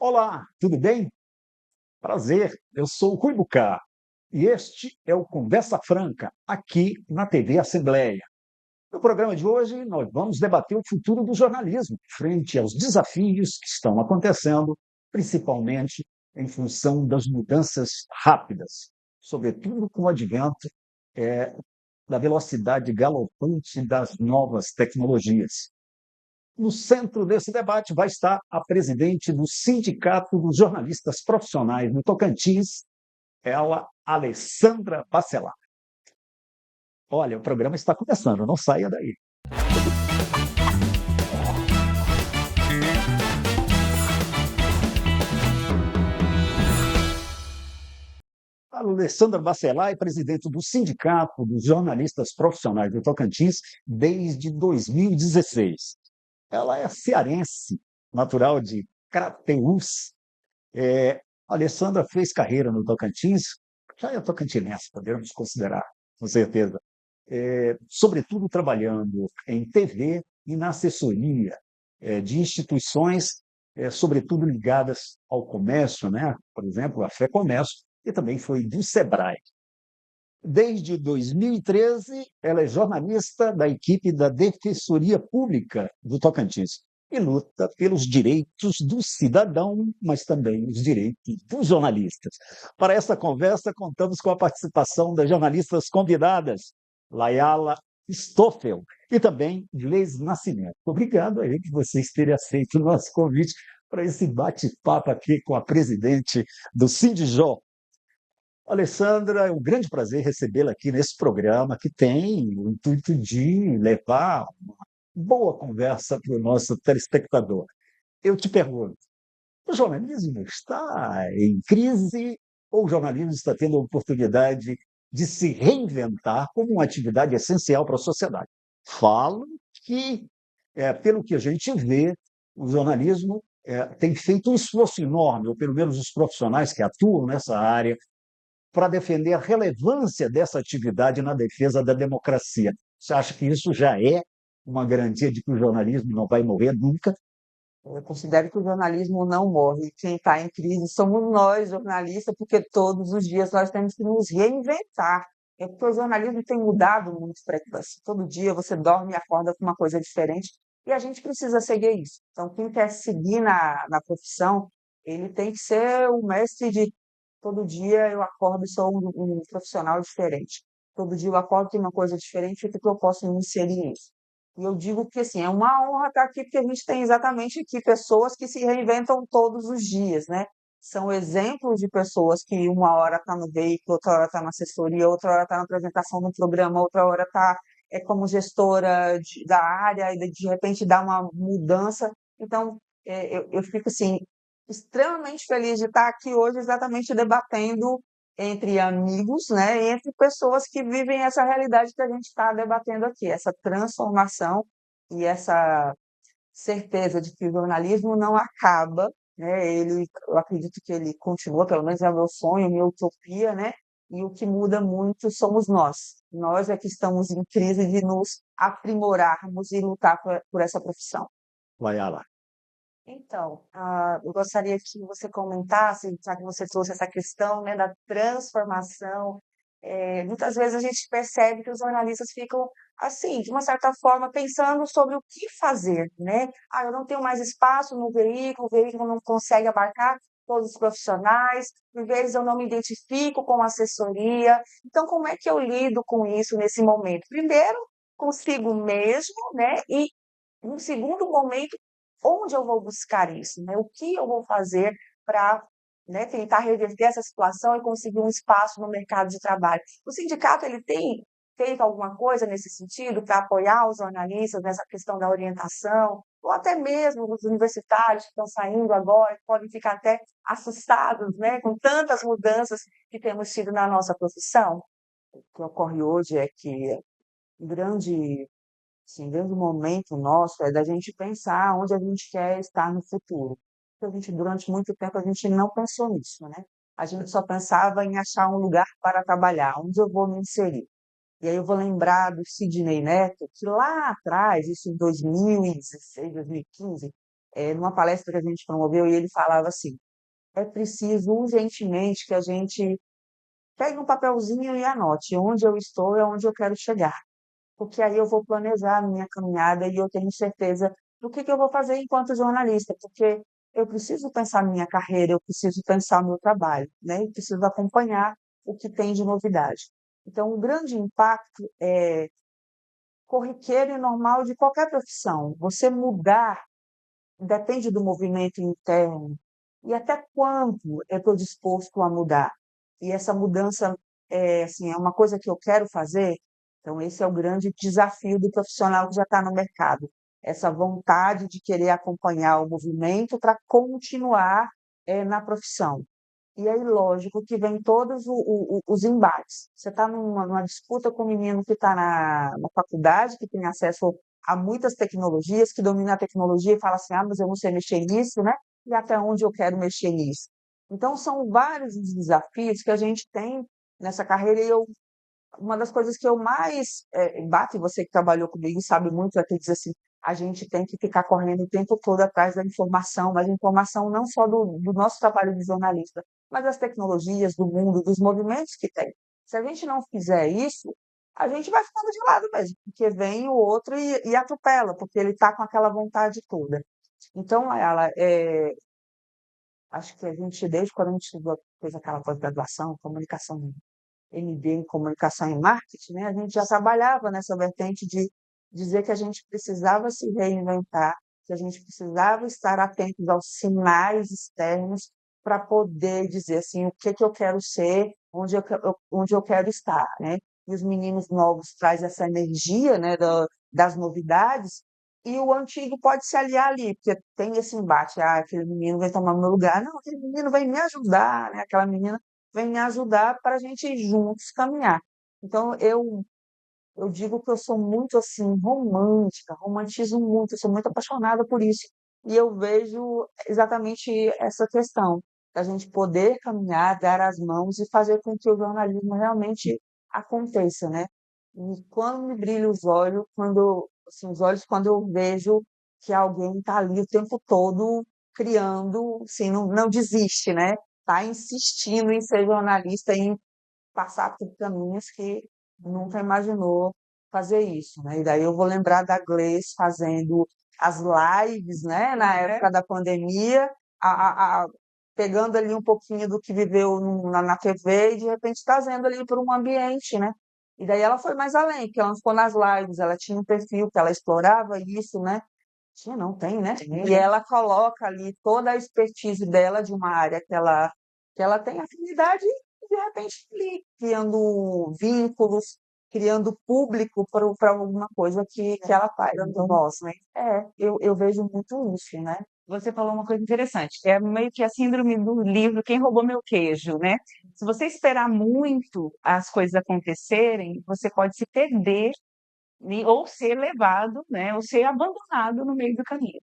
Olá, tudo bem? Prazer, eu sou o Rui Bucar e este é o Conversa Franca, aqui na TV Assembleia. No programa de hoje, nós vamos debater o futuro do jornalismo, frente aos desafios que estão acontecendo, principalmente em função das mudanças rápidas, sobretudo com o advento da velocidade galopante das novas tecnologias. No centro desse debate vai estar a presidente do Sindicato dos Jornalistas Profissionais no Tocantins, ela, Alessandra Bacelar. Olha, o programa está começando, não saia daí. A Alessandra Bacelar é presidente do Sindicato dos Jornalistas Profissionais do Tocantins desde 2016. Ela é cearense, natural de Crateús. A Alessandra fez carreira no Tocantins, já é tocantinense, podemos considerar, com certeza. Sobretudo trabalhando em TV e na assessoria de instituições, sobretudo ligadas ao comércio, né? Por exemplo, a FEComércio, e também foi do SEBRAE. Desde 2013, ela é jornalista da equipe da Defensoria Pública do Tocantins e luta pelos direitos do cidadão, mas também os direitos dos jornalistas. Para essa conversa, contamos com a participação das jornalistas convidadas, Layala Stoffel e também Gleisi Nascimento. Obrigado aí que vocês terem aceito o nosso convite para esse bate-papo aqui com a presidente do Sindijó. Alessandra, é um grande prazer recebê-la aqui nesse programa que tem o intuito de levar uma boa conversa para o nosso telespectador. Eu te pergunto, o jornalismo está em crise ou o jornalismo está tendo a oportunidade de se reinventar como uma atividade essencial para a sociedade? Falo que, pelo que a gente vê, o jornalismo tem feito um esforço enorme, ou pelo menos os profissionais que atuam nessa área, para defender a relevância dessa atividade na defesa da democracia. Você acha que isso já é uma garantia de que o jornalismo não vai morrer nunca? Eu considero que o jornalismo não morre. Quem está em crise somos nós, jornalistas, porque todos os dias nós temos que nos reinventar. É porque o jornalismo tem mudado muito frequência. Todo dia você dorme e acorda com uma coisa diferente e a gente precisa seguir isso. Então, quem quer seguir na profissão, ele tem que ser o mestre de todo dia eu acordo e sou um profissional diferente. Todo dia eu acordo e tem uma coisa diferente, o que eu posso me inserir nisso? E eu digo que assim, é uma honra estar aqui, porque a gente tem exatamente aqui pessoas que se reinventam todos os dias, né? São exemplos de pessoas que uma hora está no veículo, outra hora está na assessoria, outra hora está na apresentação do programa, outra hora está como gestora da área e de repente dá uma mudança. Então, eu fico assim, extremamente feliz de estar aqui hoje exatamente debatendo entre amigos, né, entre pessoas que vivem essa realidade que a gente está debatendo aqui, essa transformação e essa certeza de que o jornalismo não acaba, né? Eu acredito que ele continua, pelo menos é o meu sonho, minha utopia, né? E o que muda muito somos nós. Nós é que estamos em crise de nos aprimorarmos e lutar por essa profissão. Layala. Então, eu gostaria que você comentasse, já que você trouxe essa questão, né, da transformação. Muitas vezes a gente percebe que os jornalistas ficam, assim, de uma certa forma, pensando sobre o que fazer, né? Ah, eu não tenho mais espaço no veículo, o veículo não consegue abarcar todos os profissionais, por vezes eu não me identifico com a assessoria. Então, como é que eu lido com isso nesse momento? Primeiro, consigo mesmo, né? E, num segundo momento, onde eu vou buscar isso, né? O que eu vou fazer para, né, tentar reverter essa situação e conseguir um espaço no mercado de trabalho. O sindicato ele tem feito alguma coisa nesse sentido para apoiar os jornalistas nessa questão da orientação, ou até mesmo os universitários que estão saindo agora, que podem ficar até assustados, né, com tantas mudanças que temos tido na nossa profissão. O que ocorre hoje é que um grande Sim, grande momento nosso é da gente pensar onde a gente quer estar no futuro. Porque durante muito tempo, a gente não pensou nisso, né? A gente só pensava em achar um lugar para trabalhar, onde eu vou me inserir. E aí eu vou lembrar do Sidney Neto, que lá atrás, isso em 2016, 2015, numa palestra que a gente promoveu, e ele falava assim: é preciso urgentemente que a gente pegue um papelzinho e anote onde eu estou e aonde eu quero chegar, porque aí eu vou planejar a minha caminhada e eu tenho certeza do que eu vou fazer enquanto jornalista, porque eu preciso pensar minha carreira, eu preciso pensar meu trabalho, né? Eu preciso acompanhar o que tem de novidade. Então, o grande impacto é corriqueiro e normal de qualquer profissão. Você mudar depende do movimento interno e até quanto eu estou disposto a mudar. E essa mudança assim, é uma coisa que eu quero fazer. Então, esse é o grande desafio do profissional que já está no mercado. Essa vontade de querer acompanhar o movimento para continuar na profissão. E aí, lógico, que vem todos os embates. Você está numa disputa com um menino que está na faculdade, que tem acesso a muitas tecnologias, que domina a tecnologia e fala assim: ah, mas eu não sei mexer nisso, né? E até onde eu quero mexer nisso? Então, são vários os desafios que a gente tem nessa carreira. E uma das coisas que eu mais bato, e você que trabalhou comigo sabe muito, é que diz assim: a gente tem que ficar correndo o tempo todo atrás da informação, mas informação não só do nosso trabalho de jornalista, mas das tecnologias, do mundo, dos movimentos que tem. Se a gente não fizer isso, a gente vai ficando de lado mesmo, porque vem o outro e atropela, porque ele está com aquela vontade toda. Então, acho que a gente, desde quando a gente fez aquela pós-graduação, comunicação, MBA em comunicação e marketing, né, a gente já trabalhava nessa vertente de dizer que a gente precisava se reinventar, que a gente precisava estar atentos aos sinais externos para poder dizer assim o que eu quero ser, onde eu quero estar, né? E os meninos novos traz essa energia, né, das novidades, e o antigo pode se aliar ali, porque tem esse embate: ah, aquele menino vai tomar meu lugar, não, aquele menino vai me ajudar, né? Aquela menina vem me ajudar para a gente juntos caminhar. Então, eu digo que eu sou muito assim romântica, romantizo muito, eu sou muito apaixonada por isso. E eu vejo exatamente essa questão da gente poder caminhar, dar as mãos e fazer com que o jornalismo realmente aconteça, né? E quando me brilha os olhos quando eu vejo que alguém está ali o tempo todo criando, assim, não desiste, né? Está insistindo em ser jornalista, em passar por caminhos que nunca imaginou fazer isso, né? E daí eu vou lembrar da Gleice fazendo as lives, né, na época da pandemia, pegando ali um pouquinho do que viveu na TV e de repente trazendo ali para um ambiente, né? E daí ela foi mais além, porque ela não ficou nas lives, ela tinha um perfil que ela explorava isso, né? Tinha, não tem, né? E ela coloca ali toda a expertise dela de uma área que ela tem afinidade e, de repente, ali, criando vínculos, criando público para alguma coisa que ela faz. Então, voz, né? Eu vejo muito isso, né? Você falou uma coisa interessante, que é meio que a síndrome do livro Quem Roubou Meu Queijo, né? Se você esperar muito as coisas acontecerem, você pode se perder ou ser levado, né, ou ser abandonado no meio do caminho.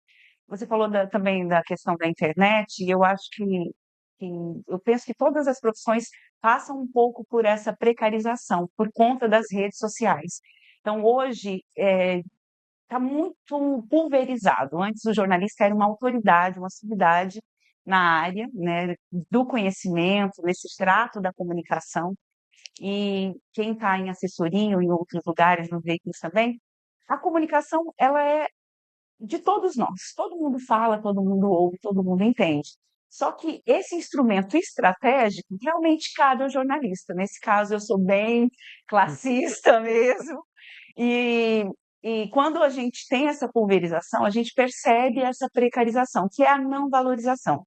Você falou também da questão da internet, e eu acho que eu penso que todas as profissões passam um pouco por essa precarização, por conta das redes sociais. Então, hoje, está muito pulverizado. Antes, o jornalista era uma autoridade, uma sumidade na área, né, do conhecimento, nesse trato da comunicação. E quem está em assessoria ou em outros lugares, nos veículos também, a comunicação ela é de todos nós. Todo mundo fala, todo mundo ouve, todo mundo entende. Só que esse instrumento estratégico realmente cabe ao jornalista. Nesse caso, eu sou bem classista mesmo. E, e quando a gente tem essa pulverização, a gente percebe essa precarização, que é a não valorização.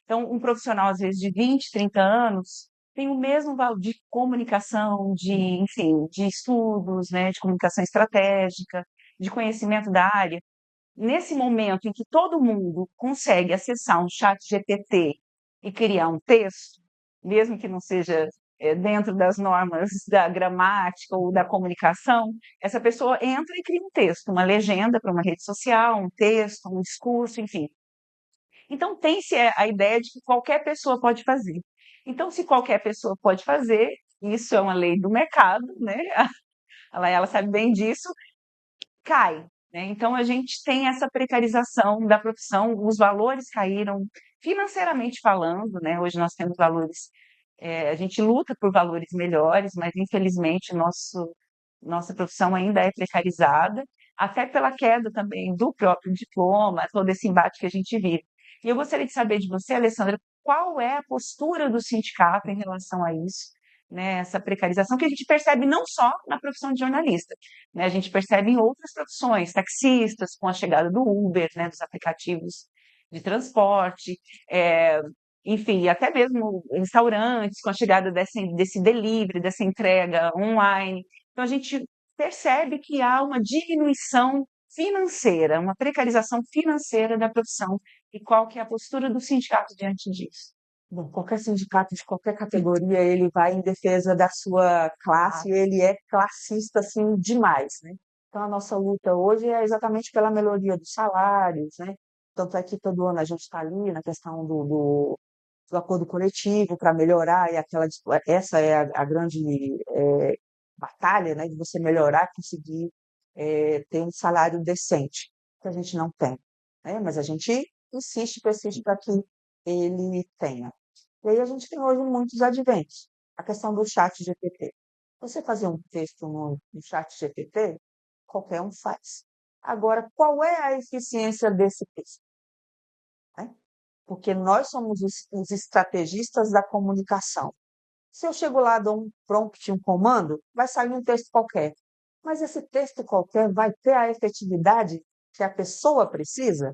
Então, um profissional, às vezes, de 20, 30 anos, tem o mesmo valor de comunicação, enfim, de estudos, né, de comunicação estratégica, de conhecimento da área. Nesse momento em que todo mundo consegue acessar um chat GPT e criar um texto, mesmo que não seja dentro das normas da gramática ou da comunicação, essa pessoa entra e cria um texto, uma legenda para uma rede social, um texto, um discurso, enfim. Então, tem-se a ideia de que qualquer pessoa pode fazer. Então, se qualquer pessoa pode fazer, isso é uma lei do mercado, né? Ela sabe bem disso, cai. né? Então, a gente tem essa precarização da profissão, os valores caíram, financeiramente falando, né? Hoje nós temos valores, a gente luta por valores melhores, mas infelizmente nossa profissão ainda é precarizada, até pela queda também do próprio diploma, todo esse embate que a gente vive. E eu gostaria de saber de você, Alessandra, qual é a postura do sindicato em relação a isso, né? Essa precarização que a gente percebe não só na profissão de jornalista, né? A gente percebe em outras profissões, taxistas, com a chegada do Uber, né? Dos aplicativos de transporte, é, enfim, até mesmo restaurantes, com a chegada desse delivery, dessa entrega online. Então, a gente percebe que há uma diminuição financeira, uma precarização financeira da profissão. E qual que é a postura do sindicato diante disso? Bom, qualquer sindicato de qualquer categoria, ele vai em defesa da sua classe, ele é classista, assim, demais, né? Então, a nossa luta hoje é exatamente pela melhoria dos salários, né? Tanto é que todo ano a gente está ali na questão do acordo coletivo para melhorar, e essa é a grande batalha, né? De você melhorar, conseguir ter um salário decente, que a gente não tem, né? Mas a gente insiste, persiste para que ele tenha. E aí a gente tem hoje muitos adventos. A questão do chat GPT. Você fazer um texto no chat GPT, qualquer um faz. Agora, qual é a eficiência desse texto, né? Porque nós somos os estrategistas da comunicação. Se eu chego lá, dou um prompt, um comando, vai sair um texto qualquer. Mas esse texto qualquer vai ter a efetividade que a pessoa precisa?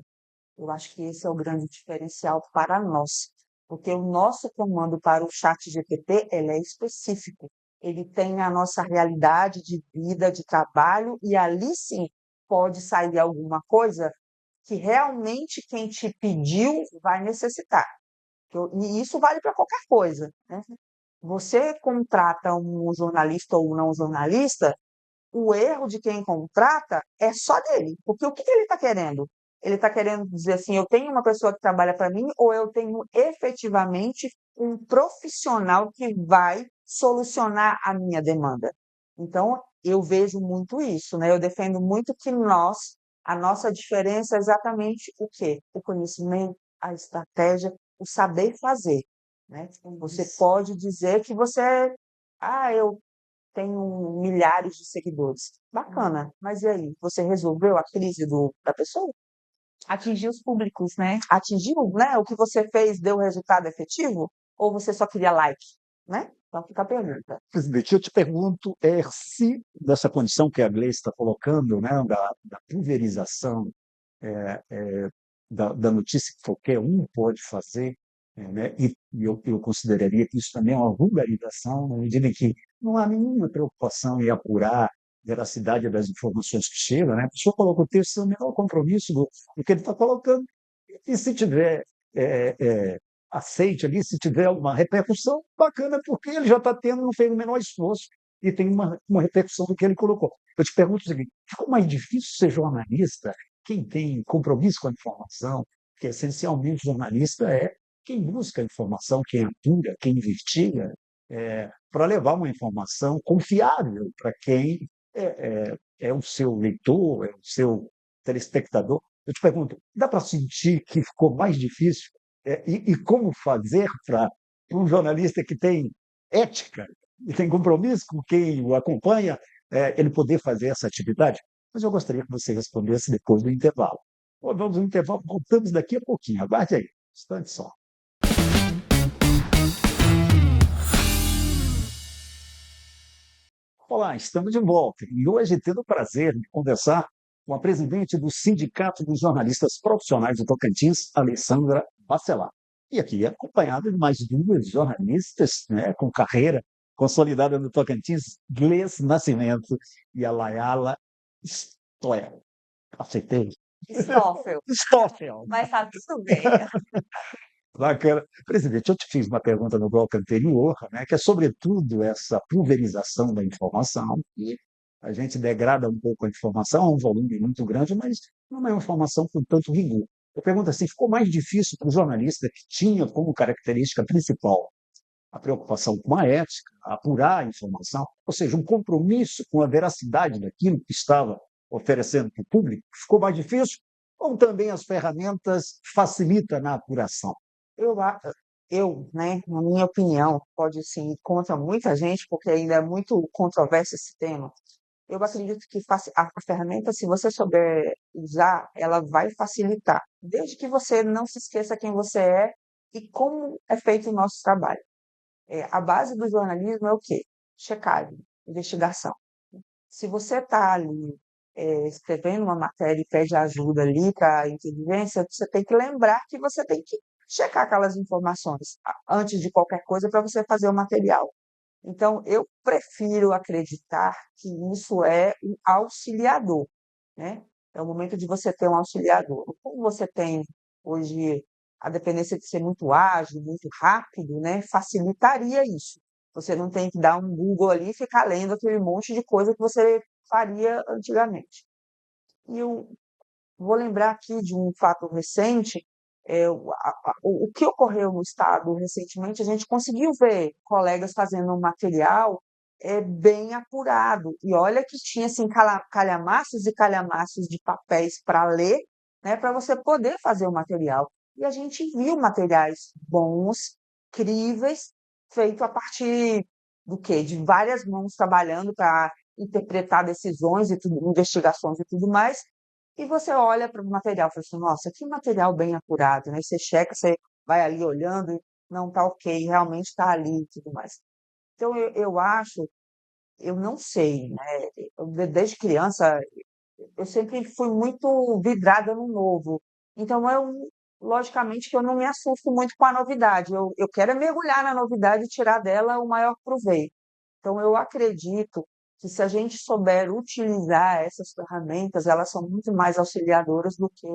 Eu acho que esse é o grande diferencial para nós, porque o nosso comando para o chat GPT, ele é específico. Ele tem a nossa realidade de vida, de trabalho, e ali sim pode sair alguma coisa que realmente quem te pediu vai necessitar. E isso vale para qualquer coisa, né? Você contrata um jornalista ou não jornalista, o erro de quem contrata é só dele. Porque o que ele está querendo? Ele está querendo dizer assim: eu tenho uma pessoa que trabalha para mim, ou eu tenho efetivamente um profissional que vai solucionar a minha demanda. Então, eu vejo muito isso, né? Eu defendo muito que a nossa diferença é exatamente o quê? O conhecimento, a estratégia, o saber fazer, né? Você pode dizer que eu tenho milhares de seguidores. Bacana, mas e aí? Você resolveu a crise da pessoa? Atingir os públicos, né? Atingiu, né? O que você fez deu resultado efetivo? Ou você só queria like, né? Então fica a pergunta. Presidente, eu te pergunto se, nessa condição que a Gleice está colocando, né, da pulverização da notícia que qualquer um pode fazer, né, e eu consideraria que isso também é uma vulgarização, na medida em que não há nenhuma preocupação em apurar a veracidade das informações que chegam, né? A pessoa coloca o texto sem o menor compromisso do que ele está colocando, e se tiver aceite ali, se tiver uma repercussão, bacana, porque ele já está tendo, não fez o menor esforço e tem uma repercussão do que ele colocou. Eu te pergunto o seguinte: ficou mais difícil ser jornalista? Quem tem compromisso com a informação, que essencialmente jornalista é quem busca a informação, quem apura, quem investiga, para levar uma informação confiável para quem é o seu leitor, é o seu telespectador. Eu te pergunto, dá para sentir que ficou mais difícil? E como fazer para um jornalista que tem ética e tem compromisso com quem o acompanha, ele poder fazer essa atividade? Mas eu gostaria que você respondesse depois do intervalo. Bom, vamos ao intervalo, voltamos daqui a pouquinho. Aguarde aí, um instante só. Olá, estamos de volta e hoje tendo o prazer de conversar com a presidente do Sindicato dos Jornalistas Profissionais do Tocantins, Alessandra Bacelar. E aqui acompanhada de mais duas jornalistas, né, com carreira consolidada no Tocantins, Gleice Nascimento e a Layala Stoffel. Aceitei? Stoffel. Stoffel. Mas tá tudo bem. Bacana. Presidente, eu te fiz uma pergunta no bloco anterior, né, que é sobretudo essa pulverização da informação, e a gente degrada um pouco a informação a um volume muito grande, mas não é uma informação com tanto rigor. Eu pergunto assim: ficou mais difícil para o jornalista que tinha como característica principal a preocupação com a ética, a apurar a informação, ou seja, um compromisso com a veracidade daquilo que estava oferecendo para o público, ficou mais difícil? Ou também as ferramentas facilitam na apuração? Eu, a- né, na minha opinião, pode sim, contra muita gente, porque ainda é muito controverso esse tema. Eu acredito que a ferramenta, se você souber usar, ela vai facilitar, desde que você não se esqueça quem você é e como é feito o nosso trabalho. A base do jornalismo é o quê? Checagem, investigação. Se você está ali escrevendo uma matéria e pede ajuda ali para a inteligência, você tem que lembrar que você tem que checar aquelas informações antes de qualquer coisa para você fazer o material. Então, eu prefiro acreditar que isso é um auxiliador, né? É o momento de você ter um auxiliador. Como você tem hoje a dependência de ser muito ágil, muito rápido, né? Facilitaria isso. Você não tem que dar um Google ali e ficar lendo aquele monte de coisa que você faria antigamente. E eu vou lembrar aqui de um fato recente, o que ocorreu no Estado recentemente, a gente conseguiu ver colegas fazendo um material bem apurado. E olha que tinha assim, calhamaços e calhamaços de papéis para ler, né, para você poder fazer o material. E a gente viu materiais bons, críveis, feito a partir do quê? De várias mãos trabalhando para interpretar decisões e tudo, investigações e tudo mais, e você olha para o material e fala assim, nossa, que material bem apurado, né? Você checa, você vai ali olhando, e não está ok, realmente está ali e tudo mais. Então, eu acho, eu não sei, né? Desde criança, eu sempre fui muito vidrada no novo. Então, logicamente, que eu não me assusto muito com a novidade. Eu quero é mergulhar na novidade e tirar dela o maior proveito. Então, eu acredito que se a gente souber utilizar essas ferramentas, elas são muito mais auxiliadoras do que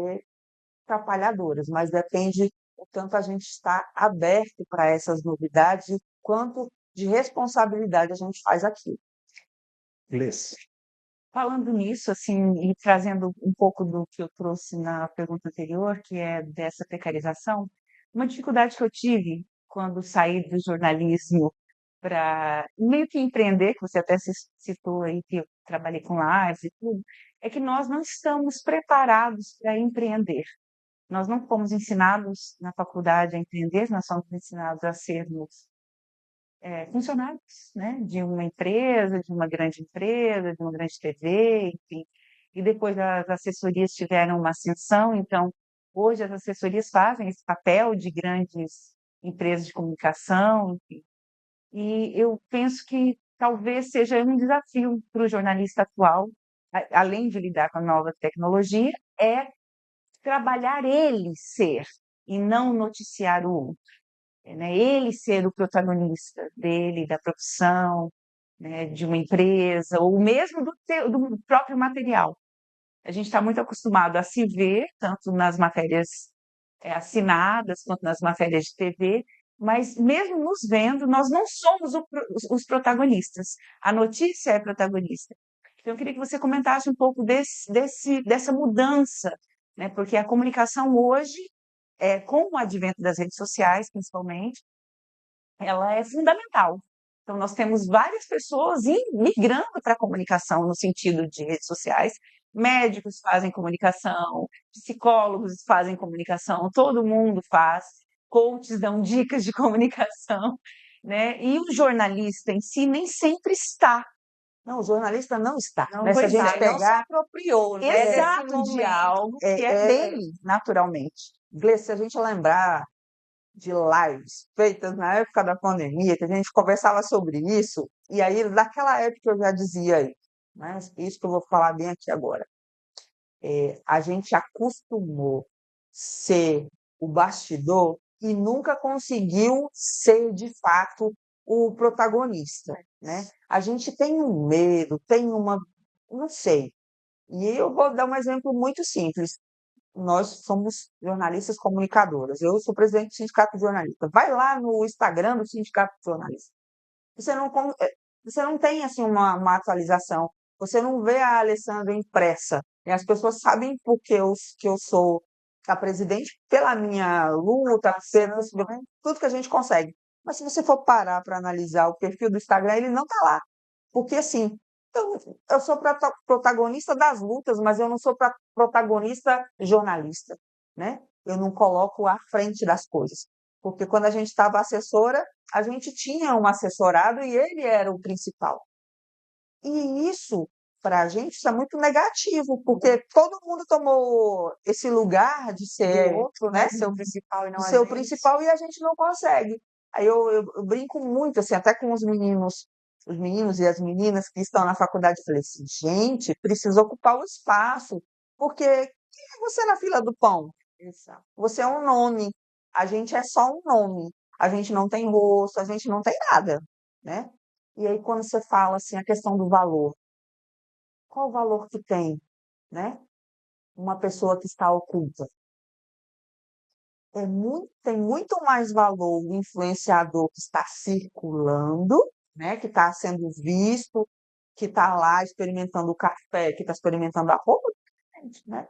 atrapalhadoras, mas depende o tanto a gente está aberto para essas novidades e quanto de responsabilidade a gente faz aquilo. Gleice. Falando nisso, assim, e trazendo um pouco do que eu trouxe na pergunta anterior, que é dessa precarização, uma dificuldade que eu tive quando saí do jornalismo para meio que empreender, que você até citou aí que eu trabalhei com lives e tudo, é que nós não estamos preparados para empreender. Nós não fomos ensinados na faculdade a empreender, nós somos ensinados a sermos funcionários, né, de uma grande TV, enfim. E depois as assessorias tiveram uma ascensão, então hoje as assessorias fazem esse papel de grandes empresas de comunicação, enfim. E eu penso que talvez seja um desafio para o jornalista atual, além de lidar com a nova tecnologia, é trabalhar ele ser e não noticiar o outro, né? Ele ser o protagonista dele, da profissão, né, de uma empresa, ou mesmo do próprio material. A gente está muito acostumado a se ver, tanto nas matérias assinadas, quanto nas matérias de TV, mas mesmo nos vendo, nós não somos os protagonistas. A notícia é protagonista. Então, eu queria que você comentasse um pouco dessa mudança, né? Porque a comunicação hoje, com o advento das redes sociais, principalmente, ela é fundamental. Então, nós temos várias pessoas migrando para a comunicação no sentido de redes sociais. Médicos fazem comunicação, psicólogos fazem comunicação, todo mundo faz, coaches dão dicas de comunicação, né? E o jornalista em si nem sempre está. Não, o jornalista não está, Não, né? Se a pois gente é, não se pegar apropriou, né, desse exato de momento. algo que é dele, naturalmente. Gleice, se a gente lembrar de lives feitas na época da pandemia, que a gente conversava sobre isso, e aí naquela época eu já dizia aí, né? Isso que eu vou falar bem aqui agora. A gente acostumou ser o bastidor e nunca conseguiu ser de fato o protagonista, né? A gente tem um medo, tem uma, não sei. E eu vou dar um exemplo muito simples. Nós somos jornalistas comunicadoras. Eu sou presidente do Sindicato de Jornalistas. Vai lá no Instagram do Sindicato de Jornalistas. Você não tem assim uma atualização. Você não vê a Alessandra impressa. E as pessoas sabem que eu sou a presidente pela minha luta, tudo que a gente consegue. Mas se você for parar para analisar o perfil do Instagram, ele não está lá. Porque assim, Eu sou protagonista das lutas, mas eu não sou protagonista jornalista, né? Eu não coloco à frente das coisas. Porque quando a gente estava assessora, a gente tinha um assessorado e ele era o principal. E isso, para a gente, isso é muito negativo, porque todo mundo tomou esse lugar de ser outro, né? Ser o principal e não De a ser o gente. principal e a gente não consegue. Aí eu brinco muito, assim, até com os meninos e as meninas que estão na faculdade, eu falei assim, gente, precisa ocupar o espaço, porque quem é você na fila do pão? Exato. Você é um nome, a gente é só um nome, a gente não tem rosto, a gente não tem nada, né? E aí quando você fala assim a questão do valor, qual o valor que tem, né? Uma pessoa que está oculta. Tem muito mais valor o influenciador que está circulando, né? Que está sendo visto, que está lá experimentando o café, que está experimentando a roupa, né?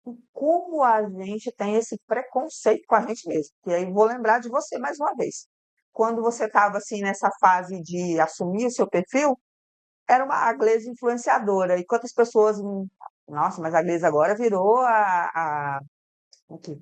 E como a gente tem esse preconceito com a gente mesmo. E aí vou lembrar de você mais uma vez. Quando você estava assim nessa fase de assumir o seu perfil, era a Gleice influenciadora. E quantas pessoas, nossa, mas a Gleice agora virou o quê?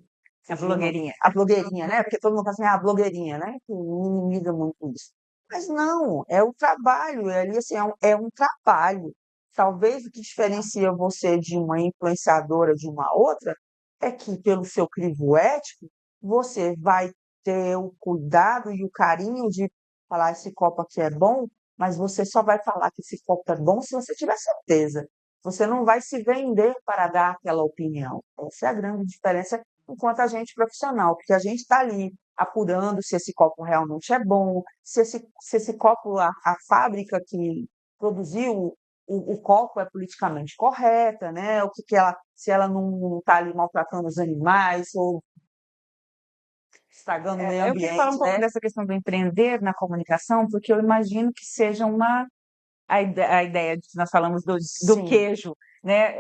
A blogueirinha. A blogueirinha, né? Porque todo mundo fala assim, a blogueirinha, né? Que inimiga muito isso. Mas não, é o trabalho, é ali assim, é um trabalho. Talvez o que diferencia você de uma influenciadora de uma outra é que, pelo seu crivo ético, você vai ter o cuidado e o carinho de falar esse copo aqui é bom, mas você só vai falar que esse copo é bom se você tiver certeza. Você não vai se vender para dar aquela opinião. Essa é a grande diferença enquanto agente profissional, porque a gente está ali apurando se esse copo realmente é bom, se esse copo, a fábrica que produziu o copo é politicamente correta, né? O que ela, se ela não está ali maltratando os animais ou estragando o meio Eu queria falar um ambiente, pouco né? dessa questão do empreender na comunicação, porque eu imagino que seja a ideia de que nós falamos do Sim, queijo, né?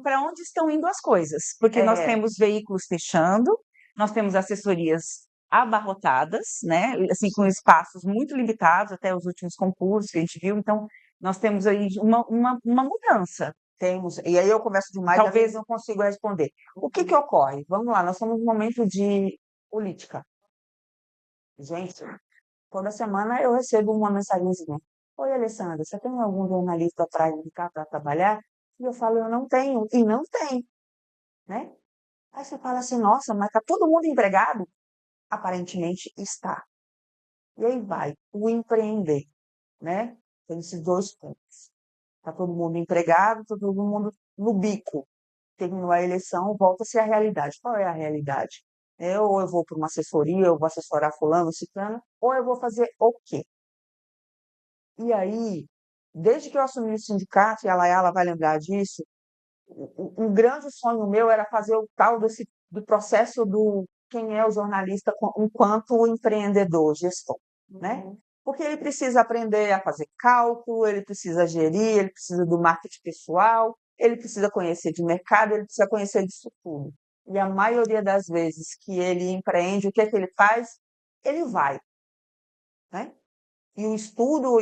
Para onde estão indo as coisas? Porque nós é, temos veículos fechando, nós temos assessorias abarrotadas, né? Assim, com espaços muito limitados, até os últimos concursos que a gente viu. Então, nós temos aí uma mudança. temos. E aí eu converso demais, às vezes Talvez não consigo responder. O que ocorre? Vamos lá, nós estamos num momento de política. Gente, toda semana eu recebo uma mensagenzinha. Oi, Alessandra, você tem algum jornalista para indicar para trabalhar? E eu falo, eu não tenho. E não tem, né? Aí você fala assim, nossa, mas está todo mundo empregado? Aparentemente está. E aí vai, o empreender, né? Tem esses dois pontos. Está todo mundo empregado, está todo mundo no bico. Terminou a eleição, volta-se à realidade. Qual é a realidade? Ou eu vou para uma assessoria, eu vou assessorar fulano, ciclano, ou eu vou fazer o quê? E aí, desde que eu assumi o sindicato, e a Layala vai lembrar disso, um grande sonho meu era fazer o tal do processo do quem é o jornalista enquanto empreendedor, gestor, né? Porque ele precisa aprender a fazer cálculo, ele precisa gerir, ele precisa do marketing pessoal, ele precisa conhecer de mercado, ele precisa conhecer disso tudo. E a maioria das vezes que ele empreende, o que é que ele faz? Ele vai, né? E o estudo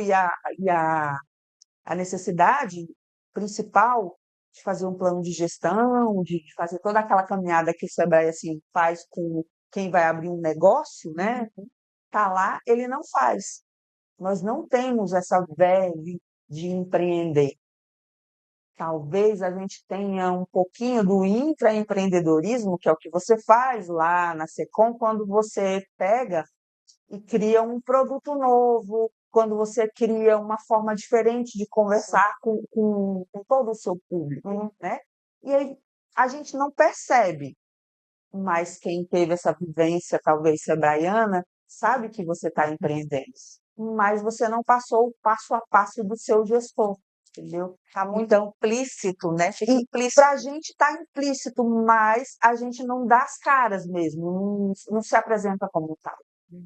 a necessidade principal de fazer um plano de gestão, de fazer toda aquela caminhada que o Sebrae assim, faz com quem vai abrir um negócio, né? Tá lá, ele não faz. Nós não temos essa verve de empreender. Talvez a gente tenha um pouquinho do intraempreendedorismo, que é o que você faz lá na Secom, quando você pega e cria um produto novo, quando você cria uma forma diferente de conversar com todo o seu público, né? E aí a gente não percebe, mas quem teve essa vivência, talvez sebraiana, sabe que você está empreendendo, mas você não passou o passo a passo do seu gestor, entendeu? está muito Então, implícito, né? Fica e implícito. para a gente está implícito, mas a gente não dá as caras mesmo, não se apresenta como tal.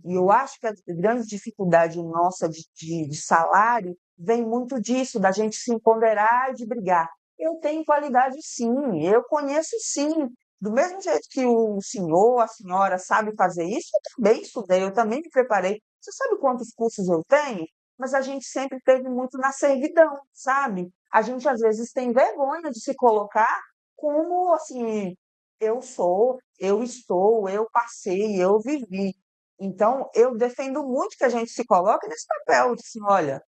E eu acho que a grande dificuldade nossa de salário vem muito disso, da gente se empoderar e de brigar. Eu tenho qualidade sim, eu conheço sim. Do mesmo jeito que o senhor, a senhora sabe fazer isso, eu também estudei, eu também me preparei. Você sabe quantos cursos eu tenho? Mas a gente sempre teve muito na servidão, sabe? A gente, às vezes, tem vergonha de se colocar como, assim, eu sou, eu estou, eu passei, eu vivi. Então, eu defendo muito que a gente se coloque nesse papel, de assim, olha,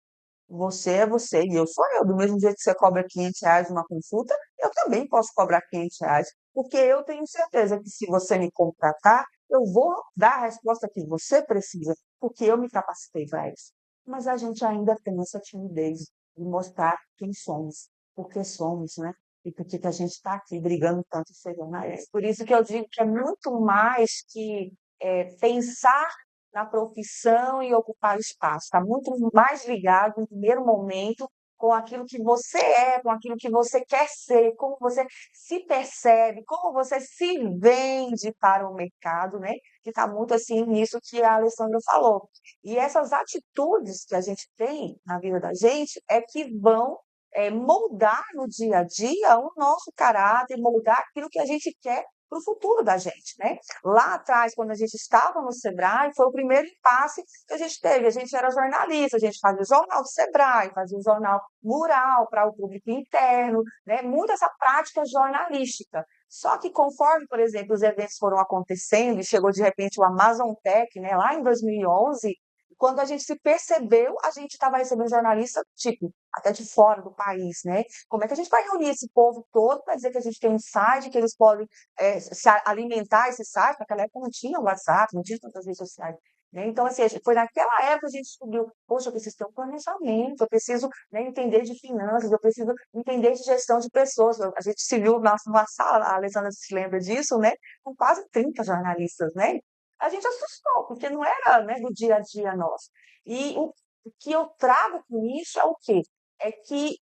você é você e eu sou eu. Do mesmo jeito que você cobra R$ 500 numa consulta, eu também posso cobrar R$ 500, porque eu tenho certeza que se você me contratar, eu vou dar a resposta que você precisa, porque eu me capacitei para isso. Mas a gente ainda tem essa timidez de mostrar quem somos, por que somos, né? E por que que a gente está aqui brigando tanto em ser jornalista. Por isso que eu digo que é muito mais que pensar na profissão e ocupar espaço. Está muito mais ligado, no primeiro momento, com aquilo que você é, com aquilo que você quer ser, como você se percebe, como você se vende para o mercado, né? Que está muito assim nisso que a Alessandra falou. E essas atitudes que a gente tem na vida da gente é que vão moldar no dia a dia o nosso caráter, moldar aquilo que a gente quer para o futuro da gente, né? Lá atrás, quando a gente estava no Sebrae, foi o primeiro impasse que a gente teve. A gente era jornalista, a gente fazia o jornal do Sebrae, fazia o jornal mural para o público interno, né? Muito essa prática jornalística. Só que conforme, por exemplo, os eventos foram acontecendo e chegou de repente o Amazon Tech, né, lá em 2011, quando a gente se percebeu, a gente estava recebendo jornalista, tipo, até de fora do país, né? Como é que a gente vai reunir esse povo todo para dizer que a gente tem um site, que eles podem se alimentar esse site? Naquela época não tinha WhatsApp, não tinha tantas redes sociais. Né? Então, assim, foi naquela época que a gente descobriu, poxa, eu preciso ter um planejamento, eu preciso, né, entender de finanças, eu preciso entender de gestão de pessoas. A gente se viu numa sala, a Alessandra se lembra disso, né? Com quase 30 jornalistas, né? A gente assustou, porque não era, né, do dia a dia nosso. E o que eu trago com isso é o quê? É que,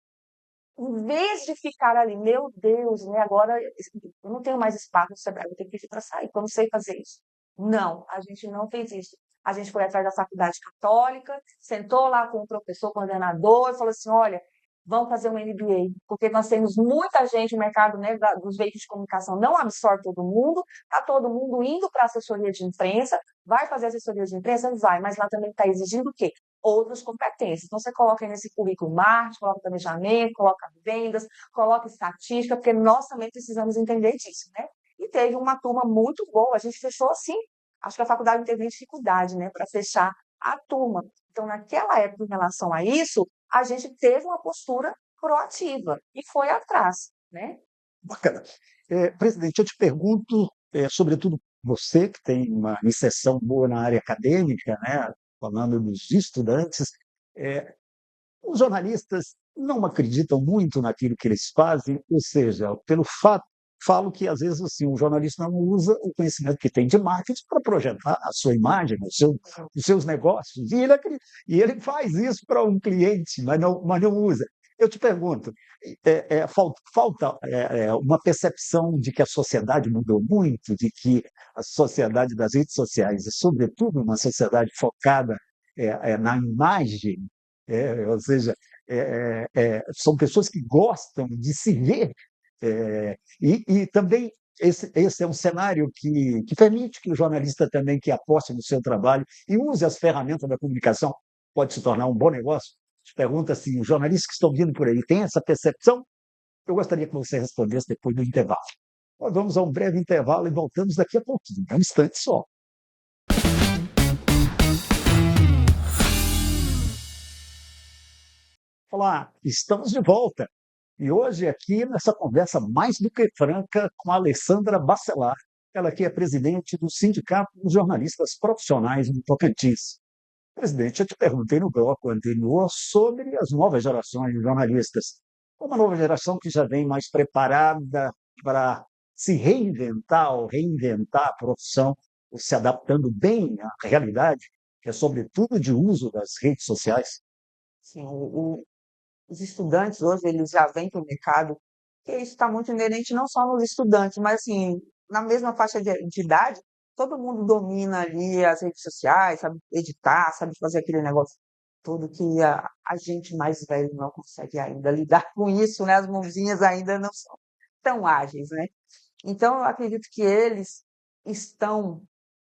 em vez de ficar ali, meu Deus, né, agora eu não tenho mais espaço no Sebrae, vou ter que pedir para sair, porque eu não sei fazer isso. Não, a gente não fez isso. A gente foi atrás da faculdade católica, sentou lá com o professor coordenador e falou assim: olha, vamos fazer um MBA, porque nós temos muita gente, o mercado, né, dos veículos de comunicação não absorve todo mundo, está todo mundo indo para a assessoria de imprensa, vai fazer assessoria de imprensa? Vai, mas lá também está exigindo o quê? Outras competências. Então, você coloca aí nesse currículo marketing, coloca planejamento, coloca vendas, coloca estatística, porque nós também precisamos entender disso, né? E teve uma turma muito boa, a gente fechou assim, acho que a faculdade não teve dificuldade, né, para fechar a turma. Então, naquela época, em relação a isso, a gente teve uma postura proativa e foi atrás, né? Bacana. Presidente, eu te pergunto, sobretudo você que tem uma inserção boa na área acadêmica, né, falando dos estudantes, é, os jornalistas não acreditam muito naquilo que eles fazem, ou seja, pelo fato, falo que às vezes assim, o jornalista não usa o conhecimento que tem de marketing para projetar a sua imagem, os seus negócios, e ele faz isso para um cliente, mas não usa. Eu te pergunto, falta uma percepção de que a sociedade mudou muito, de que a sociedade das redes sociais, e sobretudo uma sociedade focada na imagem, ou seja, são pessoas que gostam de se ver, e também esse é um cenário que permite que o jornalista também que aposte no seu trabalho e use as ferramentas da comunicação pode se tornar um bom negócio. Te pergunta se os jornalistas que estão vindo por aí têm essa percepção? Eu gostaria que você respondesse depois do intervalo. Nós vamos a um breve intervalo e voltamos daqui a pouquinho, um instante só. Olá, estamos de volta. E hoje aqui nessa conversa mais do que franca com a Alessandra Bacelar, ela que é presidente do Sindicato dos Jornalistas Profissionais do Tocantins. Presidente, eu te perguntei no bloco anterior sobre as novas gerações de jornalistas. Uma nova geração que já vem mais preparada para se reinventar ou reinventar a profissão, se adaptando bem à realidade, que é sobretudo de uso das redes sociais. Assim, os estudantes hoje, eles já vêm para o mercado, que isso está muito inerente não só nos estudantes, mas assim, na mesma faixa de idade, todo mundo domina ali as redes sociais, sabe editar, sabe fazer aquele negócio todo que a gente mais velho não consegue ainda lidar com isso, né? As mãozinhas ainda não são tão ágeis, né? Então, eu acredito que eles estão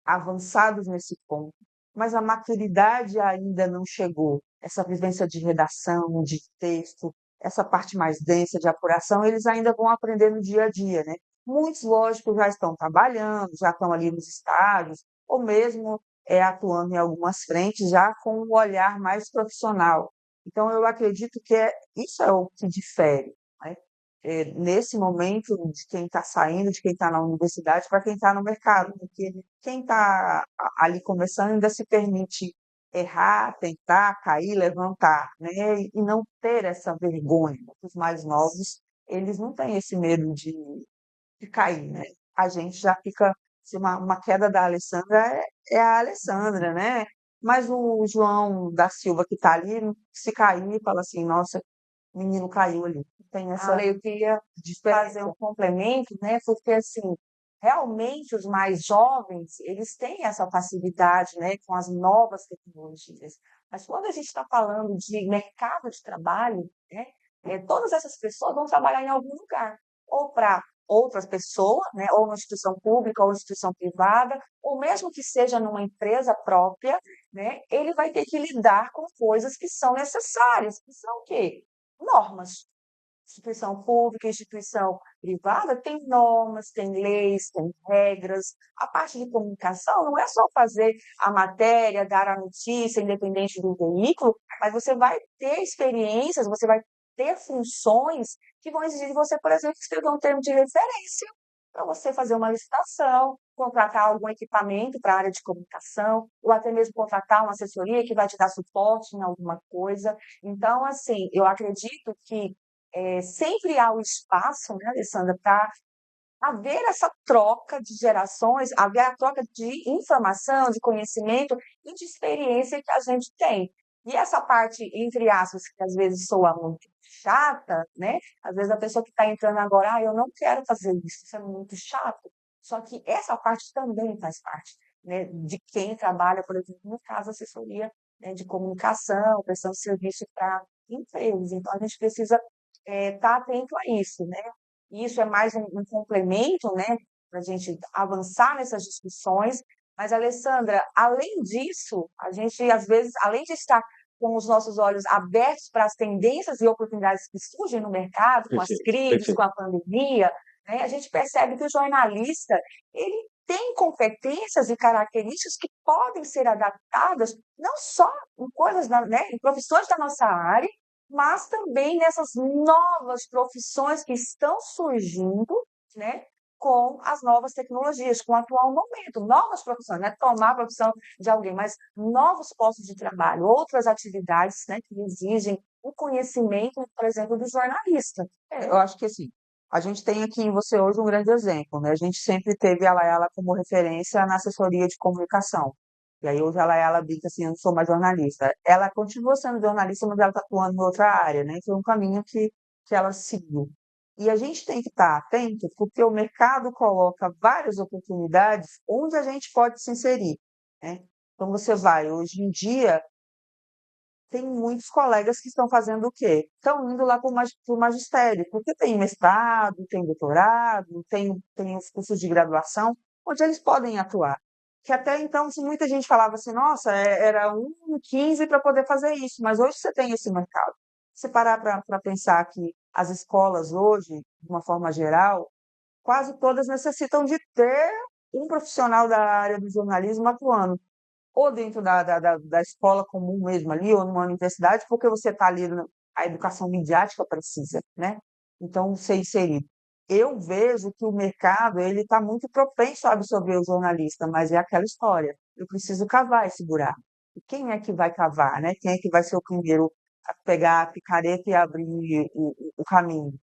avançados nesse ponto, mas a maturidade ainda não chegou. Essa vivência de redação, de texto, essa parte mais densa de apuração, eles ainda vão aprender no dia a dia, né? Muitos, lógico, já estão trabalhando, já estão ali nos estádios, ou mesmo atuando em algumas frentes, já com um olhar mais profissional. Então, eu acredito que isso é o que difere, né? Nesse momento de quem está saindo, de quem está na universidade, para quem está no mercado, porque quem está ali começando ainda se permite errar, tentar, cair, levantar, né? E não ter essa vergonha. Os mais novos, eles não têm esse medo de cair, né? A gente já fica, se uma queda da Alessandra é a Alessandra, né? Mas o João da Silva que está ali, se cair, fala assim, nossa, o menino caiu ali. Tem essa Olha, eu queria fazer diferença. um complemento, né? Porque assim, realmente os mais jovens, eles têm essa facilidade, né, com as novas tecnologias. Mas quando a gente está falando de mercado de trabalho, né, todas essas pessoas vão trabalhar em algum lugar, ou para outras pessoas, né, ou uma instituição pública, ou uma instituição privada, ou mesmo que seja numa empresa própria, né, ele vai ter que lidar com coisas que são necessárias, que são o quê? Normas. Instituição pública, instituição privada tem normas, tem leis, tem regras. A parte de comunicação não é só fazer a matéria, dar a notícia, independente do veículo, mas você vai ter experiências, você vai ter funções que vão exigir de você, por exemplo, escrever um termo de referência para você fazer uma licitação, contratar algum equipamento para a área de comunicação, ou até mesmo contratar uma assessoria que vai te dar suporte em alguma coisa. Então, assim, eu acredito que sempre há o espaço, né, Alessandra, para haver essa troca de gerações, haver a troca de informação, de conhecimento e de experiência que a gente tem. E essa parte, entre aspas, que às vezes soa muito chata, né? Às vezes a pessoa que está entrando agora, eu não quero fazer isso é muito chato. Só que essa parte também faz parte, né, de quem trabalha, por exemplo, no caso, assessoria, né, de comunicação, prestando serviço para empresas. Então, a gente precisa estar atento a isso, né? E isso é mais um complemento, né, para a gente avançar nessas discussões. Mas, Alessandra, além disso, a gente, às vezes, além de estar com os nossos olhos abertos para as tendências e oportunidades que surgem no mercado, com as Perfeito, crises, com perfeito. a pandemia, né, a gente percebe que o jornalista, ele tem competências e características que podem ser adaptadas não só em coisas, né, em profissões da nossa área, mas também nessas novas profissões que estão surgindo, né, com as novas tecnologias, com o atual momento, novas profissões, não é tomar a profissão de alguém, mas novos postos de trabalho, outras atividades, né, que exigem o conhecimento, por exemplo, do jornalista. Eu acho que assim, a gente tem aqui em você hoje um grande exemplo, né? A gente sempre teve a Laela como referência na assessoria de comunicação. E aí hoje a Laela brinca assim, eu não sou mais jornalista. Ela continua sendo jornalista, mas ela está atuando em outra área, né? Foi um caminho que ela seguiu. E a gente tem que estar atento, porque o mercado coloca várias oportunidades onde a gente pode se inserir, né? Então você vai, hoje em dia, tem muitos colegas que estão fazendo o quê? Estão indo lá para o magistério, porque tem mestrado, tem doutorado, tem os cursos de graduação, onde eles podem atuar. Que até então, se muita gente falava assim, nossa, era 1 em 15 para poder fazer isso, mas hoje você tem esse mercado. Se parar para pensar que as escolas hoje, de uma forma geral, quase todas necessitam de ter um profissional da área do jornalismo atuando ou dentro da escola comum mesmo ali, ou numa universidade, porque você está ali, a educação midiática precisa, né? Então, ser inserido. Eu vejo que o mercado ele está muito propenso a absorver o jornalista, mas é aquela história. Eu preciso cavar esse buraco. E quem é que vai cavar, né? Quem é que vai ser o primeiro a pegar a picareta e abrir o caminho?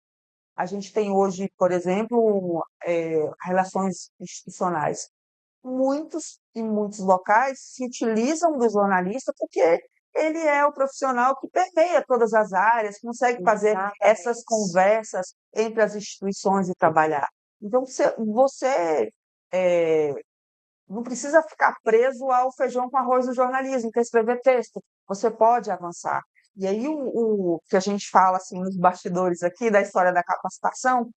A gente tem hoje, por exemplo, relações institucionais em muitos locais se utilizam do jornalista porque ele é o profissional que permeia todas as áreas, consegue fazer essas Exatamente. conversas entre as instituições e trabalhar. Então, você não precisa ficar preso ao feijão com arroz do jornalismo, que é escrever texto. Você pode avançar. E aí, o que a gente fala assim, nos bastidores aqui da história da capacitação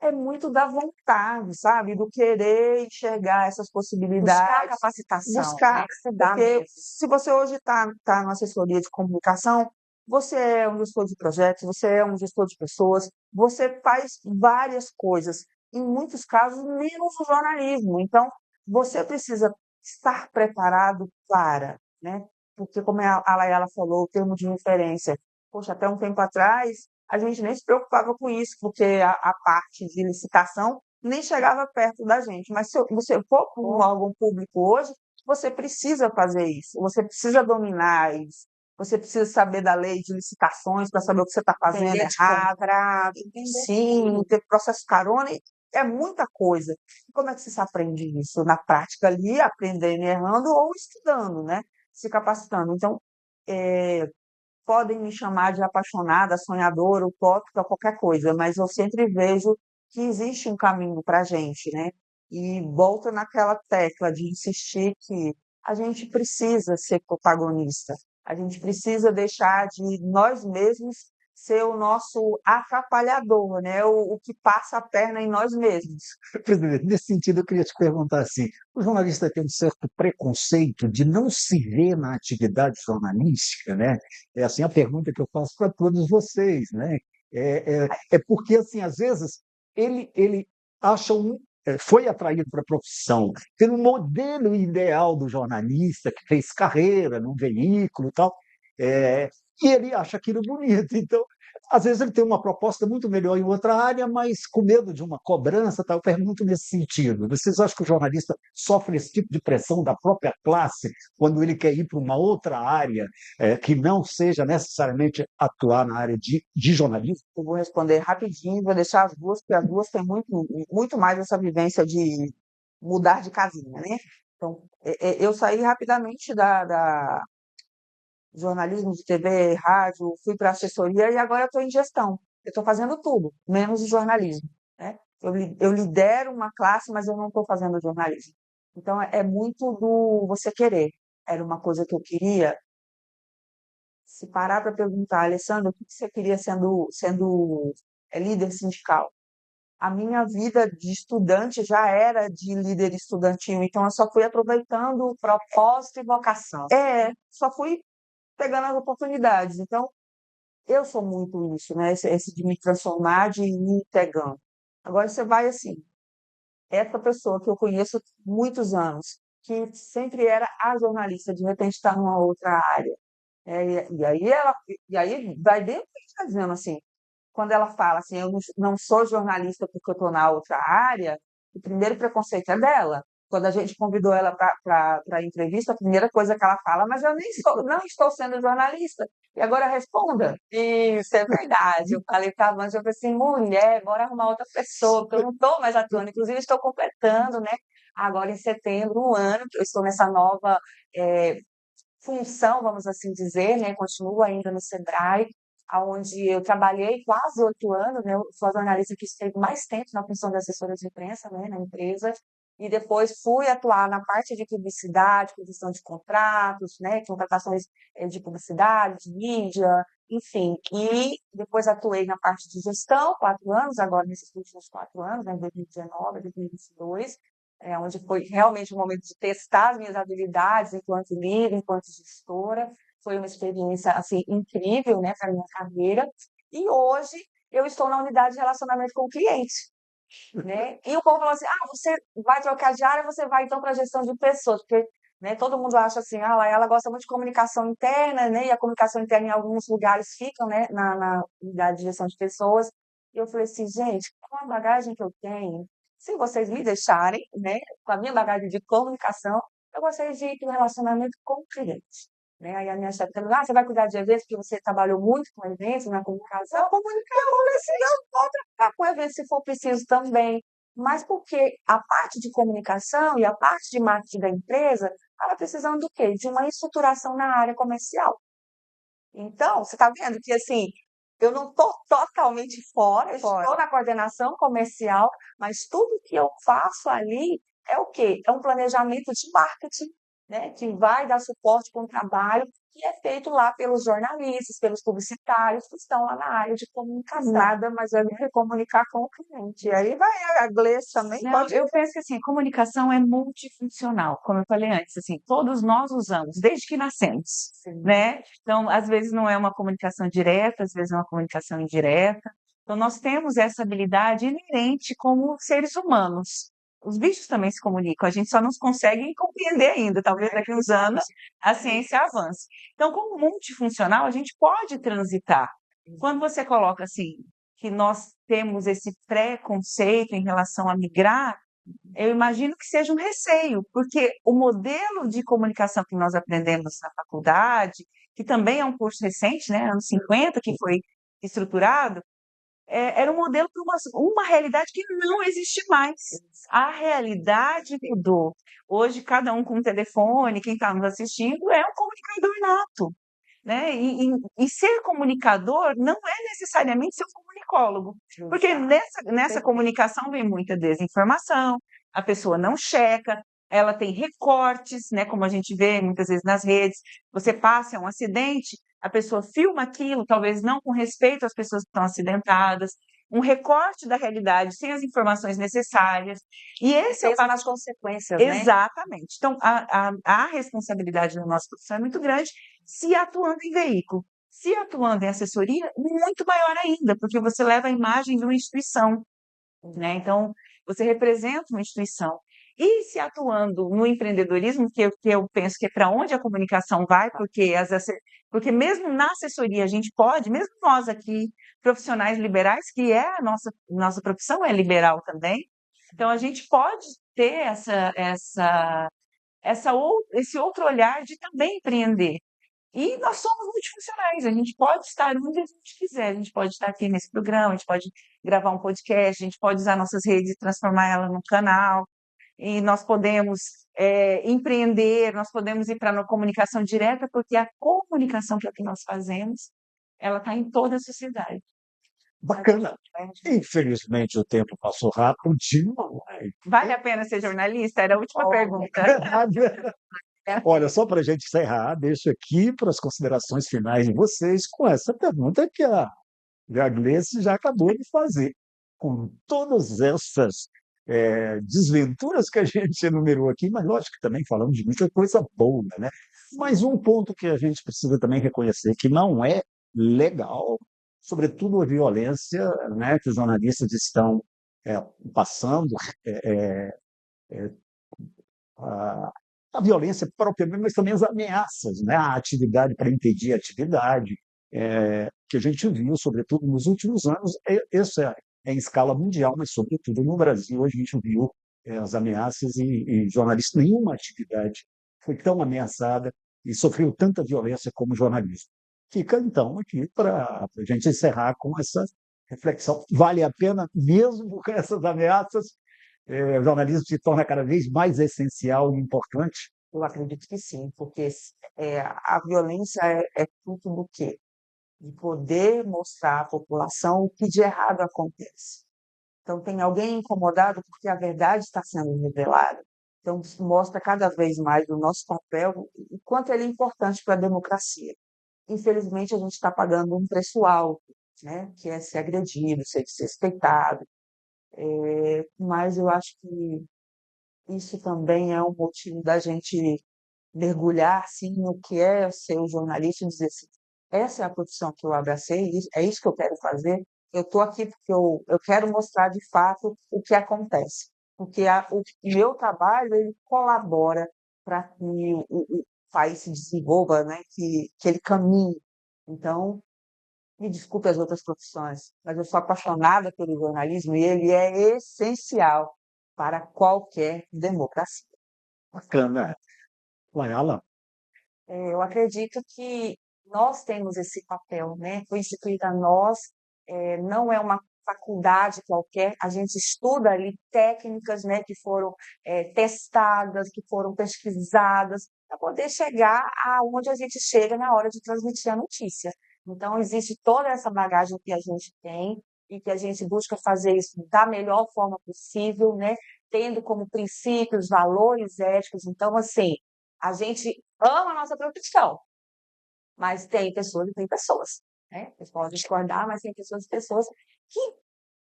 é muito da vontade, sabe? Do querer enxergar essas Buscar possibilidades, capacitação, buscar. né? Estudar Porque mesmo. se você hoje está na assessoria de comunicação, Você é um gestor de projetos, você é um gestor de pessoas, você faz várias coisas, em muitos casos, menos o jornalismo. Então, você precisa estar preparado para, né? Porque, como a Layala falou, o termo de referência, poxa, até um tempo atrás, a gente nem se preocupava com isso, porque a parte de licitação nem chegava perto da gente. Mas se você for para um órgão público hoje, você precisa fazer isso, você precisa dominar isso, você precisa saber da lei de licitações para saber o que você está fazendo Entender de errado. contrato, entender Sim, tudo. ter processo carona, é muita coisa. E como é que se aprende isso? Na prática ali, aprendendo e errando ou estudando, né? Se capacitando. Então, eh, podem me chamar de apaixonada, sonhadora, utópica, qualquer coisa, mas eu sempre vejo que existe um caminho para a gente, né? E volta naquela tecla de insistir que a gente precisa ser protagonista, a gente precisa deixar de nós mesmos ser o nosso atrapalhador, né? O que passa a perna em nós mesmos. Presidente, nesse sentido, eu queria te perguntar assim: o jornalista tem um certo preconceito de não se ver na atividade jornalística, né? É assim a pergunta que eu faço para todos vocês, né? É porque, assim, às vezes, ele acha foi atraído para a profissão pelo modelo ideal do jornalista que fez carreira num veículo e tal, é, e ele acha aquilo bonito. Então, às vezes ele tem uma proposta muito melhor em outra área, mas com medo de uma cobrança, tal. Eu pergunto nesse sentido. Vocês acham que o jornalista sofre esse tipo de pressão da própria classe quando ele quer ir para uma outra área que não seja necessariamente atuar na área de jornalismo? Eu vou responder rapidinho, vou deixar as duas, porque as duas têm muito mais essa vivência de mudar de casinha, né? Então, eu saí rapidamente da jornalismo de TV, rádio, fui para assessoria e agora estou em gestão. Eu estou fazendo tudo, menos o jornalismo, né? Eu lidero uma classe, mas eu não estou fazendo jornalismo. Então, é muito do você querer. Era uma coisa que eu queria. Se parar para perguntar, Alessandra, o que você queria sendo líder sindical? A minha vida de estudante já era de líder estudantil, então eu só fui aproveitando. Propósito e vocação. Só fui pegando as oportunidades. Então, eu sou muito isso, né? Esse de me transformar, de ir pegando. Agora você vai assim, essa pessoa que eu conheço há muitos anos, que sempre era a jornalista, de repente está numa outra área. E aí vai dentro do que está dizendo assim, quando ela fala assim, eu não sou jornalista porque eu estou na outra área, o primeiro preconceito é dela. Quando a gente convidou ela para a entrevista, a primeira coisa que ela fala, mas eu nem sou, não estou sendo jornalista. E agora responda. Isso é verdade. Eu falei para a Wanda, eu falei assim, mulher, bora arrumar outra pessoa, porque eu não estou mais atuando. Inclusive, estou completando, né? Agora em setembro, um ano que eu estou nessa nova eh, função, vamos assim dizer, né? Continuo ainda no Sebrae, onde eu trabalhei quase 8 anos, né? Eu sou a jornalista que esteve mais tempo na função de assessora de imprensa, né? Na empresa, e depois fui atuar na parte de publicidade, produção de contratos, né? Contratações de publicidade, de mídia, enfim. E depois atuei na parte de gestão, 4 anos, agora nesses últimos 4 anos, né? 2019, 2022, onde foi realmente um momento de testar as minhas habilidades enquanto líder, enquanto gestora. Foi uma experiência assim incrível, né, para minha carreira. E hoje eu estou na unidade de relacionamento com o cliente, né? E o povo falou assim: "Ah, você vai trocar de área, você vai então para a gestão de pessoas", porque, né, todo mundo acha assim: "Ah, lá ela gosta muito de comunicação interna", né? E a comunicação interna em alguns lugares fica, né, na unidade de gestão de pessoas. E eu falei assim: "Gente, com a bagagem que eu tenho, se vocês me deixarem, né, com a minha bagagem de comunicação, eu gostaria de ir para o relacionamento com o cliente". Né? Aí a minha chefe falou: "Ah, você vai cuidar de eventos, porque você trabalhou muito com eventos, na comunicação". Eu falei assim: "Eu vou trabalhar com eventos se for preciso também". Mas porque a parte de comunicação e a parte de marketing da empresa estava precisando do quê? De uma estruturação na área comercial. Então, você está vendo que assim, eu não estou totalmente fora, eu estou na coordenação comercial, mas tudo que eu faço ali é o quê? É um planejamento de marketing, né, que vai dar suporte para um trabalho que é feito lá pelos jornalistas, pelos publicitários que estão lá na área de comunicação. Nada mais é do que comunicar com o cliente. E aí vai a Gleice também Não, pode. eu penso que assim, a comunicação é multifuncional, como eu falei antes, assim, todos nós usamos desde que nascemos, Sim. né? Então, às vezes não é uma comunicação direta, às vezes é uma comunicação indireta. Então, nós temos essa habilidade inerente como seres humanos. Os bichos também se comunicam, a gente só não consegue compreender ainda. Talvez daqui a uns anos a ciência avance. Então, como multifuncional, a gente pode transitar. Quando você coloca assim, que nós temos esse preconceito em relação a migrar, eu imagino que seja um receio, porque o modelo de comunicação que nós aprendemos na faculdade, que também é um curso recente, né, anos 50, que foi estruturado, era um modelo para uma realidade que não existe mais. A realidade mudou. Hoje, cada um com um telefone, quem está nos assistindo, é um comunicador nato, né? E ser comunicador não é necessariamente ser um comunicólogo, porque nessa comunicação vem muita desinformação, a pessoa não checa, ela tem recortes, né? Como a gente vê muitas vezes nas redes, você passa um acidente, a pessoa filma aquilo, talvez não com respeito às pessoas que estão acidentadas, um recorte da realidade sem as informações necessárias. E esse é o Pensa nas consequências, né? Exatamente. Então, a responsabilidade da nossa profissão é muito grande, se atuando em veículo. Se atuando em assessoria, muito maior ainda, porque você leva a imagem de uma instituição, né? Então, você representa uma instituição. E se atuando no empreendedorismo, que eu penso que é para onde a comunicação vai, porque mesmo na assessoria a gente pode, mesmo nós aqui, profissionais liberais, que é a nossa profissão é liberal também, então a gente pode ter esse outro olhar de também empreender. E nós somos multifuncionais, a gente pode estar onde a gente quiser, a gente pode estar aqui nesse programa, a gente pode gravar um podcast, a gente pode usar nossas redes e transformar ela num canal, e nós podemos empreender, nós podemos ir para a comunicação direta, porque a comunicação que é o que nós fazemos, ela está em toda a sociedade. Bacana. Infelizmente, o tempo passou rápido demais. Vale a pena ser jornalista? Era a última pergunta. Olha, só para a gente encerrar, deixo aqui para as considerações finais de vocês com essa pergunta que a Gleice já acabou de fazer. Com todas essas desventuras que a gente enumerou aqui, mas lógico que também falamos de muita coisa boa, né? Mas um ponto que a gente precisa também reconhecer que não é legal, sobretudo a violência, né, que os jornalistas estão passando, a, a violência propriamente, mas também as ameaças, né, a atividade para impedir a atividade, que a gente viu, sobretudo nos últimos anos, isso é em escala mundial, mas sobretudo no Brasil, a gente viu as ameaças e jornalistas, nenhuma atividade foi tão ameaçada e sofreu tanta violência como o jornalismo. Fica, então, aqui para a gente encerrar com essa reflexão. Vale a pena, mesmo com essas ameaças, o jornalismo se torna cada vez mais essencial e importante? Eu acredito que sim, porque a violência é fruto do quê? De poder mostrar à população o que de errado acontece. Então, tem alguém incomodado porque a verdade está sendo revelada. Então, isso mostra cada vez mais o nosso papel e quanto ele é importante para a democracia. Infelizmente, a gente está pagando um preço alto, né? Que é ser agredido, ser desrespeitado. Mas eu acho que isso também é um motivo da gente mergulhar assim, no que é ser um jornalista e dizer assim, essa é a profissão que eu abracei, é isso que eu quero fazer, eu estou aqui porque eu quero mostrar de fato o que acontece. Porque o meu trabalho ele colabora para que o país se desenvolva, né? que ele caminhe. Então, me desculpe as outras profissões, mas eu sou apaixonada pelo jornalismo e ele é essencial para qualquer democracia. Bacana. Vai, Alan. Eu acredito que nós temos esse papel, né? Foi instituída a nós, não é uma faculdade qualquer, a gente estuda ali técnicas, né, que foram testadas, que foram pesquisadas, para poder chegar aonde a gente chega na hora de transmitir a notícia. Então, existe toda essa bagagem que a gente tem e que a gente busca fazer isso da melhor forma possível, né? Tendo como princípios, valores éticos. Então, assim, A gente ama a nossa profissão, mas tem pessoas e tem pessoas, né? Vocês podem discordar, mas tem pessoas e pessoas que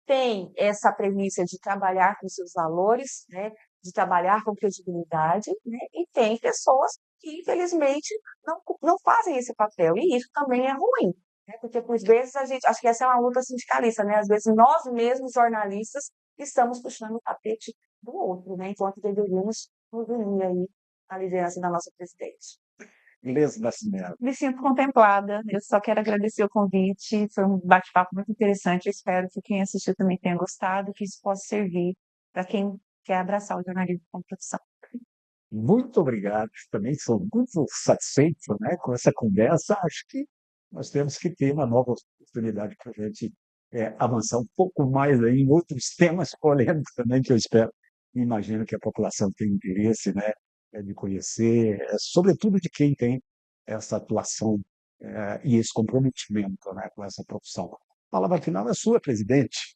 têm essa premissa de trabalhar com seus valores, né? De trabalhar com credibilidade, né? E tem pessoas que, infelizmente, não fazem esse papel, e isso também é ruim, né? Porque, por vezes, a gente, acho que essa é uma luta sindicalista, né? Às vezes, nós mesmos, jornalistas, estamos puxando o tapete do outro, né? Enquanto deveríamos nos unir aí à liderança da nossa presidente. Inglês Nascimento. Me sinto contemplada. Eu só quero agradecer o convite. Foi um bate-papo muito interessante. Eu espero que quem assistiu também tenha gostado, que isso possa servir para quem quer abraçar o jornalismo como profissão. Muito obrigado. Também sou muito satisfeito, né, com essa conversa. Acho que nós temos que ter uma nova oportunidade para a gente avançar um pouco mais aí em outros temas polêmicos também, que eu espero e imagino que a população tem interesse, né, de conhecer, sobretudo de quem tem essa atuação e esse comprometimento, né, com essa profissão. A palavra final é sua, presidente.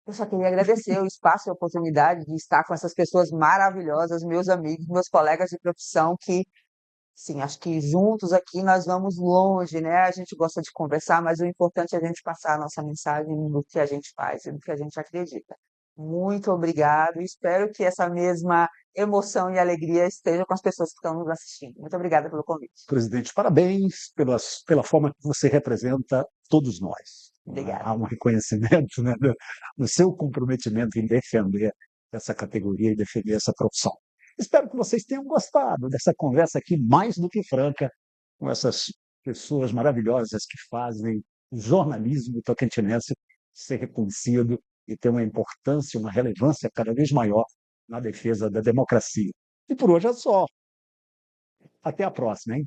Eu só queria agradecer o espaço e a oportunidade de estar com essas pessoas maravilhosas, meus amigos, meus colegas de profissão, que, sim, acho que juntos aqui nós vamos longe, né? A gente gosta de conversar, mas o importante é a gente passar a nossa mensagem no que a gente faz e no que a gente acredita. Muito obrigado, espero que essa mesma emoção e alegria esteja com as pessoas que estão nos assistindo. Muito obrigada pelo convite. Presidente, parabéns pela forma que você representa todos nós. Obrigada. Há um reconhecimento, né, do seu comprometimento em defender essa categoria e defender essa profissão. Espero que vocês tenham gostado dessa conversa aqui, mais do que franca, com essas pessoas maravilhosas que fazem o jornalismo tocantinense ser reconhecido e ter uma importância, uma relevância cada vez maior na defesa da democracia. E por hoje é só. Até a próxima, hein?